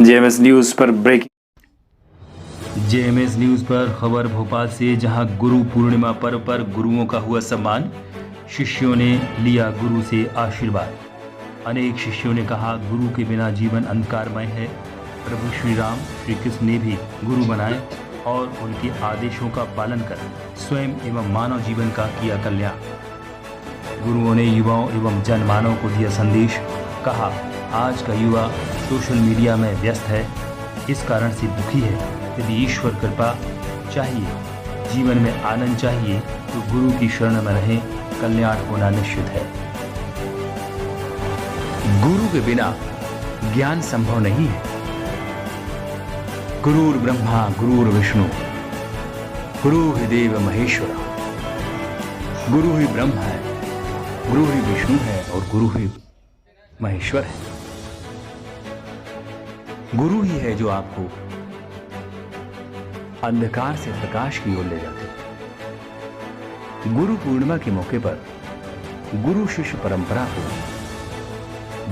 JMS news पर breaking. JMS news पर खबर भोपाल से, जहां गुरु पूर्णिमा पर्व पर गुरुओं का हुआ सम्मान। शिष्यों ने लिया गुरु से आशीर्वाद। अनेक शिष्यों ने कहा, गुरु के बिना जीवन अंधकारमय है। प्रभु श्री राम श्री कृष्ण ने भी गुरु बनाए और उनके आदेशों का पालन कर स्वयं एवं मानव जीवन का किया कल्याण। गुरुओं ने युवाओं एवं जनमानव को दिया संदेश। कहा, आज का युवा सोशल मीडिया में व्यस्त है, इस कारण से दुखी है। यदि ईश्वर कृपा चाहिए, जीवन में आनंद चाहिए, तो गुरु की शरण में रहें, कल्याण होना निश्चित है। गुरु के बिना ज्ञान संभव नहीं है। गुरुर् ब्रह्मा गुरुर्विष्णु गुरु ही देव महेश्वरा। गुरु ही ब्रह्म है, गुरु ही विष्णु है और गुरु ही महेश्वर है। गुरु ही है जो आपको अंधकार से प्रकाश की ओर ले जाते हैं। गुरु पूर्णिमा के मौके पर गुरु शिष्य परंपरा को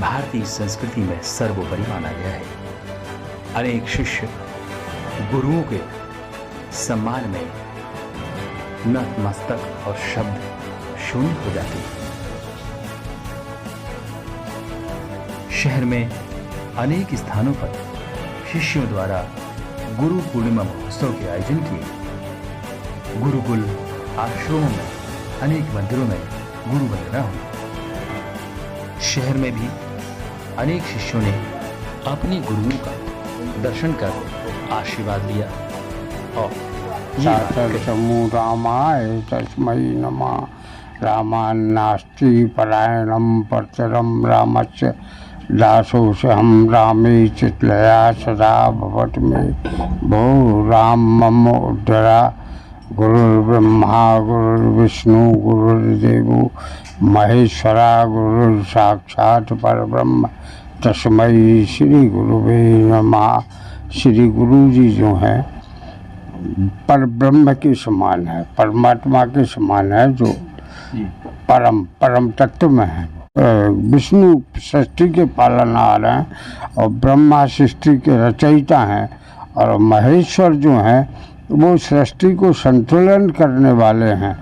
भारतीय संस्कृति में सर्वोपरि माना गया है। अनेक शिष्य गुरुओं के सम्मान में नतमस्तक और शब्द शून्य हो जाते हैं। शहर में अनेक स्थानों पर शिष्यों द्वारा गुरु पूर्णिमा महोत्सव के आयोजन किए। गुरुकुल आश्रमों में, अनेक मंदिरों में गुरु वंदना हुई। शहर में भी अनेक शिष्यों ने अपने गुरुओं का दर्शन कर आशीर्वाद लिया और रामाय तस्मै नमः। रामान्नास्ति परायणं परतरं रामस्य दासोऽहं रामे चित्लया सदा भवत मे। भो राम मम उद्धरा। गुरुर्ब्रह्मा गुरुर्विष्णु गुरुर्देवो महेश्वरा। गुरुर्साक्षात् परब्रह्म तस्मै श्री गुरुवे नमः। श्री गुरु जी जो हैं पर ब्रह्म के समान है, परमात्मा के समान है, जो परम तत्व में है। विष्णु सृष्टि के पालनहार हैं और ब्रह्मा सृष्टि के रचयिता हैं, और महेश्वर जो हैं वो सृष्टि को संतुलन करने वाले हैं।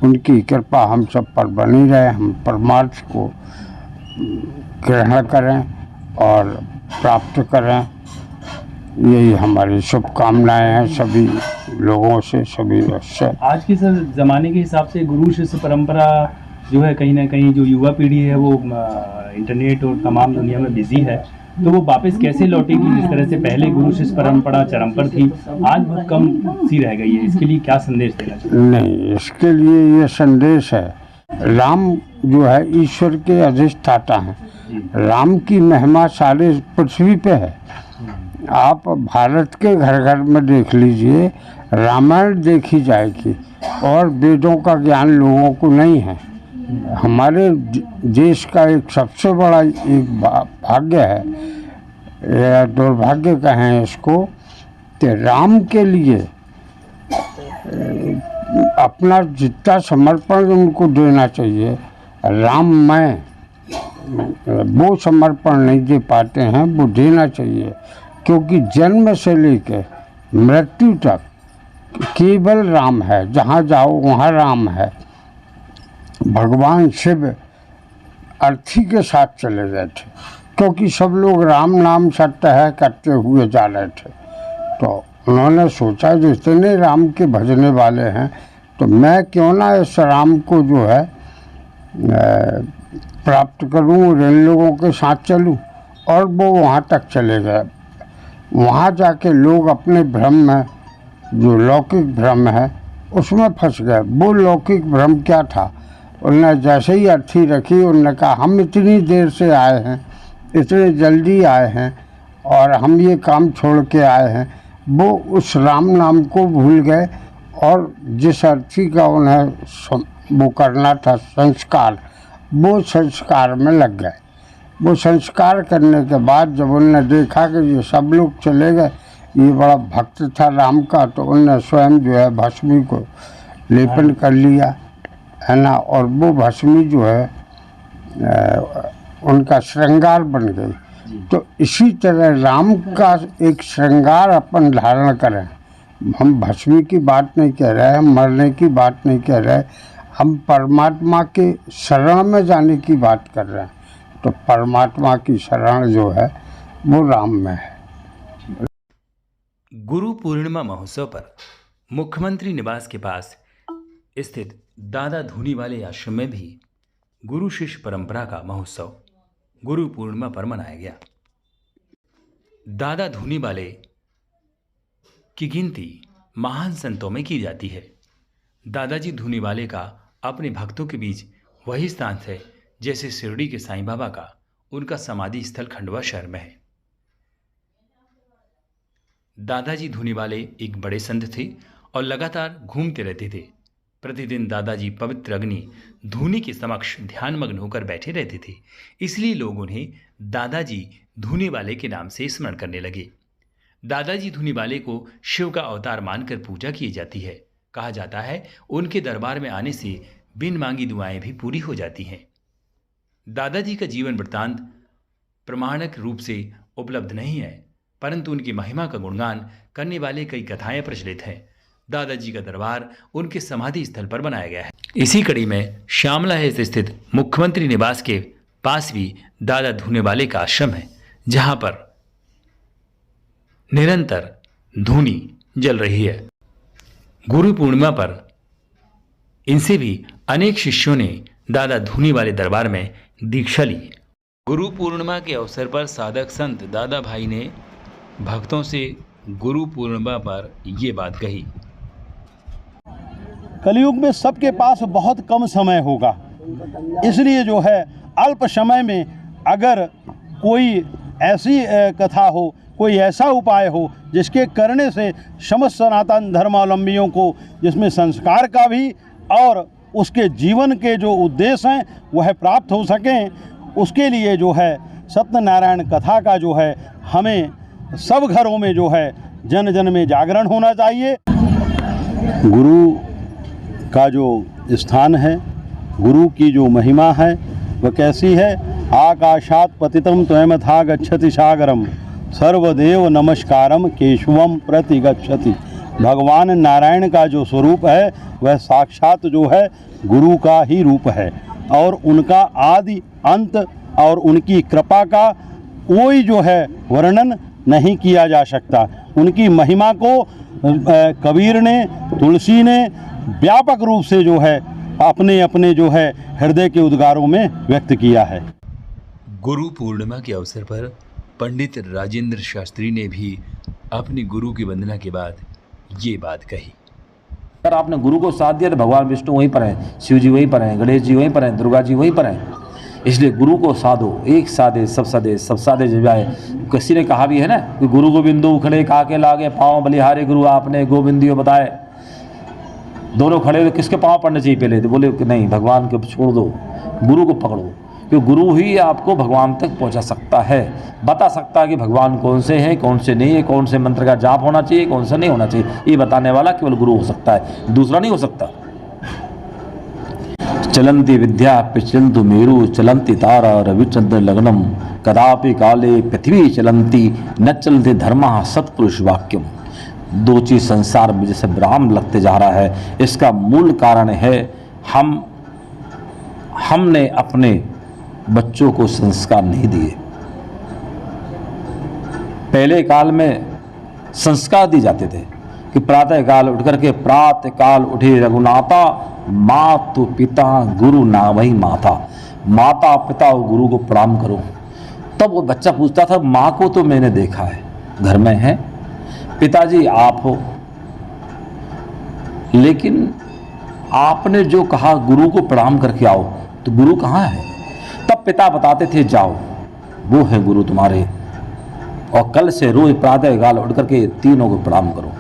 उनकी कृपा हम सब पर बनी रहे, हम परमार्थ को ग्रहण करें और प्राप्त करें, यही हमारी शुभकामनाएं हैं सभी लोगों से, सभी से। आज के सर ज़माने के हिसाब से गुरु शिष्य परंपरा जो है, कहीं ना कहीं जो युवा पीढ़ी है वो इंटरनेट और तमाम दुनिया में बिजी है, तो वो वापस कैसे लौटेगी? जिस तरह से पहले गुरु शिष्य परंपरा चरम पर थी, आज बहुत कम सी रह गई है। इसके लिए क्या संदेश देना चाहिए? नहीं, इसके लिए ये संदेश है, राम जो है ईश्वर के अधिष्ठाता हैं। राम की महिमा सारे पृथ्वी पे है। आप भारत के घर घर में देख लीजिए, रामायण देखी जाएगी, और वेदों का ज्ञान लोगों को नहीं है। हमारे देश का एक सबसे बड़ा एक भाग्य है, या दुर्भाग्य कहें इसको, कि राम के लिए अपना जितना समर्पण उनको देना चाहिए, राम में वो समर्पण नहीं दे पाते हैं, वो देना चाहिए। क्योंकि जन्म से लेकर मृत्यु तक केवल राम है, जहाँ जाओ वहाँ राम है। भगवान शिव अर्थी के साथ चले गए थे, क्योंकि सब लोग राम नाम सत्य है करते हुए जा रहे थे। तो उन्होंने सोचा, जितने राम के भजने वाले हैं, तो मैं क्यों ना इस राम को जो है प्राप्त करूं और इन लोगों के साथ चलूं। और वो वहाँ तक चले गए। वहाँ जाके लोग अपने भ्रम में, जो लौकिक भ्रम है, उसमें फंस गए। वो लौकिक भ्रम क्या था? उन्होंने जैसे ही अर्थी रखी, उन्होंने कहा, हम इतनी देर से आए हैं, इतने जल्दी आए हैं, और हम ये काम छोड़ के आए हैं। वो उस राम नाम को भूल गए, और जिस अर्थी का उन्हें वो करना था संस्कार, वो संस्कार में लग गए। वो संस्कार करने के बाद जब उन्होंने देखा कि ये सब लोग चले गए, ये बड़ा भक्त था राम का, तो उन्होंने स्वयं जो है भस्मी को लेपन कर लिया, है ना। और वो भस्मी जो है उनका श्रृंगार बन गई। तो इसी तरह राम का एक श्रृंगार अपन धारण करें। हम भस्मी की बात नहीं कह रहे, हम मरने की बात नहीं कह रहे, हम परमात्मा के शरण में जाने की बात कर रहे हैं। तो परमात्मा की शरण जो है वो राम में है। गुरु पूर्णिमा महोत्सव पर मुख्यमंत्री निवास के पास स्थित दादा धूनी वाले आश्रम में भी गुरु शिष्य परंपरा का महोत्सव गुरु पूर्णिमा पर मनाया गया। दादा धूनी वाले की गिनती महान संतों में की जाती है। दादाजी धूनी वाले का अपने भक्तों के बीच वही स्थान है जैसे शिरडी के साईं बाबा का उनका समाधि स्थल खंडवा शहर में है। दादाजी धूनी वाले एक बड़े संत थे और लगातार घूमते रहते थे। प्रतिदिन दादाजी पवित्र अग्नि धूनी के समक्ष ध्यानमग्न होकर बैठे रहते थे, इसलिए लोग उन्हें दादाजी धूनी वाले के नाम से स्मरण करने लगे। दादाजी धूनी वाले को शिव का अवतार मानकर पूजा की जाती है। कहा जाता है उनके दरबार में आने से बिन मांगी दुआएं भी पूरी हो जाती हैं। दादाजी का जीवन वृत्तांत प्रमाणक रूप से उपलब्ध नहीं है, परंतु उनकी महिमा का गुणगान करने वाले कई कथाएं प्रचलित हैं। दादाजी का दरबार उनके समाधि स्थल पर बनाया गया है। इसी कड़ी में श्यामला स्थित मुख्यमंत्री निवास के पास भी दादा धूने वाले का आश्रम है, जहां पर निरंतर धूनी जल रही है। गुरु पूर्णिमा पर इनसे भी अनेक शिष्यों ने दादा धूनी वाले दरबार में दीक्षा ली। गुरु पूर्णिमा के अवसर पर साधक संत दादा भाई ने भक्तों से गुरु पूर्णिमा पर ये बात कही। कलयुग में सबके पास बहुत कम समय होगा, इसलिए जो है अल्प समय में अगर कोई ऐसी कथा हो, कोई ऐसा उपाय हो जिसके करने से समस्त सनातन धर्मावलंबियों को, जिसमें संस्कार का भी और उसके जीवन के जो उद्देश्य हैं वह प्राप्त हो सकें, उसके लिए जो है सत्यनारायण कथा का जो है हमें सब घरों में जो है जन जन में जागरण होना चाहिए। गुरु का जो स्थान है, गुरु की जो महिमा है वह कैसी है। आकाशात पतितम त्वयमथा गच्छति सागरम सर्वदेव नमस्कारम केशवम प्रति गच्छति। भगवान नारायण का जो स्वरूप है वह साक्षात जो है गुरु का ही रूप है, और उनका आदि अंत और उनकी कृपा का कोई जो है वर्णन नहीं किया जा सकता। उनकी महिमा को कबीर ने, तुलसी ने व्यापक रूप से जो है अपने अपने जो है हृदय के उद्गारों में व्यक्त किया है। गुरु पूर्णिमा के अवसर पर पंडित राजेंद्र शास्त्री ने भी अपनी गुरु की वंदना के बाद ये बात कही। अगर आपने गुरु को साथ दिया तो भगवान विष्णु वहीं पर हैं, शिव जी वहीं पर हैं, गणेश जी वहीं पर हैं, दुर्गा जी वहीं पर हैं। इसलिए गुरु को साधो, एक साधे सब साधे जबाए। किसी ने कहा भी है ना कि गुरु गोविंदो खड़े काके लागे पाँव बलिहारे गुरु आपने गोविंदियो बताए। दोनों खड़े तो किसके पाँव पड़ने चाहिए पहले? तो बोले कि नहीं, भगवान को छोड़ दो, गुरु को पकड़ो, क्योंकि गुरु ही आपको भगवान तक पहुंचा सकता है, बता सकता है कि भगवान कौन से हैं, कौन से नहीं है, कौन से मंत्र का जाप होना चाहिए, कौन सा नहीं होना चाहिए। ये बताने वाला केवल गुरु हो सकता है, दूसरा नहीं हो सकता। चलंती विद्या पिचलंतु मेरु चलंती तारा रविचंद्र लग्नम कदापि काले पृथ्वी चलंती न चलते धर्मा सत्पुरुष वाक्यम। दो चीज संसार में जैसे विराम लगते जा रहा है, इसका मूल कारण है हमने अपने बच्चों को संस्कार नहीं दिए। पहले काल में संस्कार दिए जाते थे कि प्रातः काल उठ करके प्रातः काल उठे रघुनाथा मातु पिता गुरु ना वही माता। माता पिता और गुरु को प्रणाम करो। तब वो बच्चा पूछता था, माँ को तो मैंने देखा है, घर में है, पिताजी आप हो, लेकिन आपने जो कहा गुरु को प्रणाम करके आओ, तो गुरु कहाँ है? तब पिता बताते थे, जाओ वो है गुरु तुम्हारे, और कल से रोज प्रातः काल उठ करके तीनों को प्रणाम करो।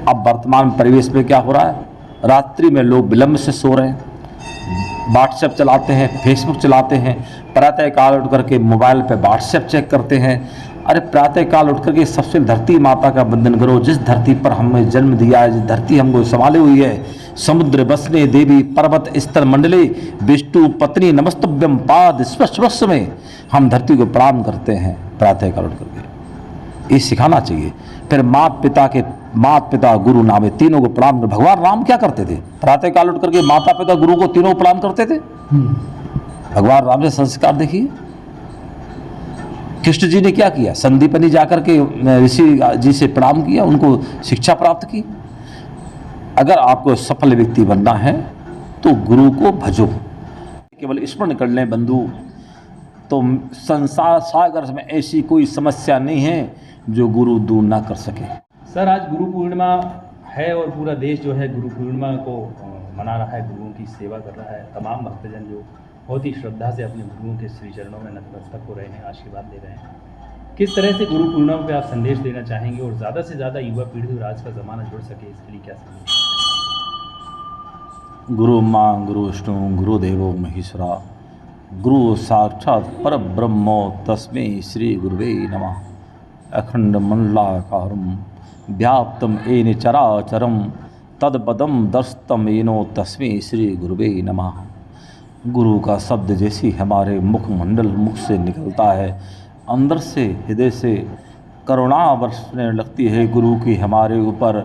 अब वर्तमान परिवेश में क्या हो रहा है? रात्रि में लोग विलंब से सो रहे हैं, व्हाट्सएप चलाते हैं, फेसबुक चलाते हैं, प्रातः काल उठ करके मोबाइल पे व्हाट्सएप चेक करते हैं। अरे प्रातः काल उठ करके सबसे धरती माता का वंदन करो, जिस धरती पर हमें जन्म दिया है, जिस धरती हमको संभाली हुई है, समुद्र बसने देवी पर्वत स्तर मंडले विष्णु पत्नी नमस्तुभ्यम पाद स्पर्श में हम धरती को प्रणाम करते हैं प्रातः काल उठ करके। ये सिखाना चाहिए। फिर माता पिता गुरु नामे तीनों को प्रणाम कर। भगवान राम क्या करते थे? प्रातः काल उठ करके माता पिता गुरु को तीनों को प्रणाम करते थे। भगवान राम से संस्कार देखिए। कृष्ण जी ने क्या किया? संदीपनी जाकर के ऋषि जी से प्रणाम किया, उनको शिक्षा प्राप्त की। अगर आपको सफल व्यक्ति बनना है तो गुरु को भजो। केवल स्मरण कर लें बंधु, तो संसार सागर में ऐसी कोई समस्या नहीं है जो गुरु दूर ना कर सके। सर, आज गुरु पूर्णिमा है और पूरा देश जो है गुरु पूर्णिमा को मना रहा है, गुरुओं की सेवा कर रहा है। तमाम भक्तजन जो बहुत ही श्रद्धा से अपने गुरुओं के श्री चरणों में नतमस्तक हो रहे हैं, आशीर्वाद ले रहे हैं। किस तरह से गुरु पूर्णिमा पे आप संदेश देना चाहेंगे और ज़्यादा से ज़्यादा युवा पीढ़ी और आज का ज़माना जुड़ सके, इसके लिए क्या संदेश? गुरु माँ गुरु विष्णु गुरुदेवो महेश्वरा गुरु साक्षात पर ब्रह्मो तस्मै श्री गुरुवे नमः। अखंड मंडलाकारं व्याप्तम येन चराचरम तदपदम दर्शतम येनो तस्मै श्री गुरुवे नमः। गुरु का शब्द जैसी हमारे मुख से निकलता है, अंदर से हृदय से करुणा बरसने लगती है गुरु की हमारे ऊपर,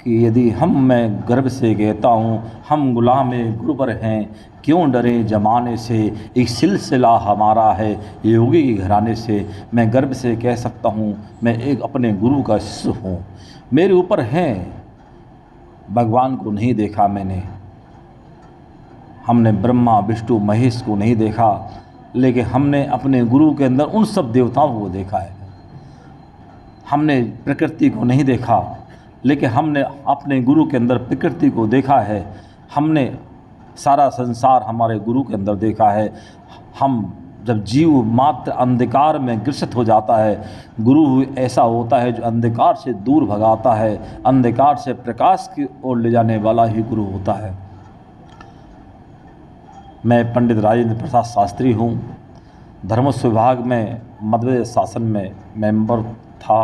कि यदि मैं गर्व से कहता हूँ हम गुलाम गुरु पर हैं, क्यों डरे जमाने से, एक सिलसिला हमारा है योगी के घराने से। मैं गर्व से कह सकता हूँ मैं एक अपने गुरु का शिष्य हूँ। मेरे ऊपर हैं, भगवान को नहीं देखा मैंने, हमने ब्रह्मा विष्णु महेश को नहीं देखा, लेकिन हमने अपने गुरु के अंदर उन सब देवताओं को देखा है। हमने प्रकृति को नहीं देखा, लेकिन हमने अपने गुरु के अंदर प्रकृति को देखा है। हमने सारा संसार हमारे गुरु के अंदर देखा है। हम जब जीव मात्र अंधकार में ग्रसित हो जाता है, गुरु ऐसा होता है जो अंधकार से दूर भगाता है, अंधकार से प्रकाश की ओर ले जाने वाला ही गुरु होता है। मैं पंडित राजेंद्र प्रसाद शास्त्री हूँ। धर्मस्व विभाग में मध्य शासन में मेंबर था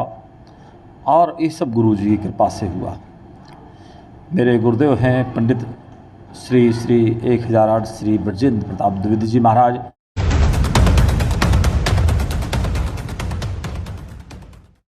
और ये सब गुरु जी की कृपा से हुआ। मेरे गुरुदेव हैं पंडित श्री 1008 श्री ब्रजेंद्र प्रताप द्विवेदी जी महाराज।